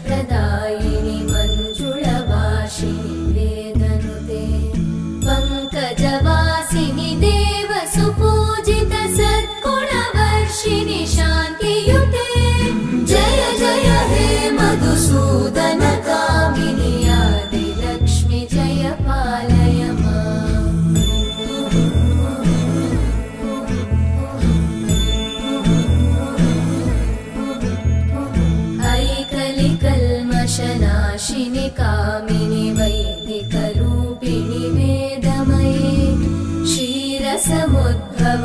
प्रदायिनि मञ्जुळवासिनि वेदनुते पङ्कजवासिनि देवसुपूजित सद्गुणवर्षिणि शान्तियुते जय जय हे मधुसूदन कामिनि आदिलक्ष्मि जय पालय माम् ऐकलिकल्मषनाशिनि कामिनि वैदिकरूपिणि वेदमये क्षीरसमुद्भव